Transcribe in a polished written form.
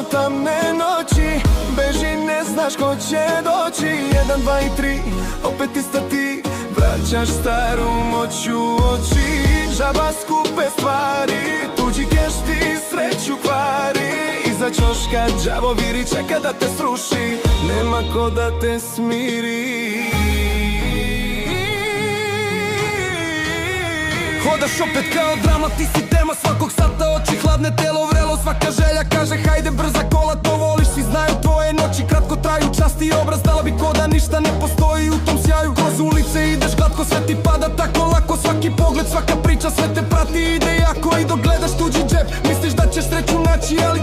do tamne noći. Beži, ne znaš ko će doći. 1, 2 i 3, opet ista ti. Vraćaš staru moć u oči. Žaba skupe stvari, tuđi keš ti sreću kvari. Iza ćoška đavo viri, čeka da te sruši. Nema ko da te smiri. Hodaš opet kao drama, ti si tema svakog sata. Oči hladne, telo vrelo, svaka želja kaže hajde brza kola. To voliš, svi znaju tvoje noći kratko traju. Čast i obraz, dala bi ko da ništa ne postoji u tom sjaju. Kroz ulice ideš glatko, sve ti pada tako lako. Svaki pogled, svaka priča, sve te prati, ide jako. I dok gledaš tuđi džep, misliš da ćeš sreću naći, ali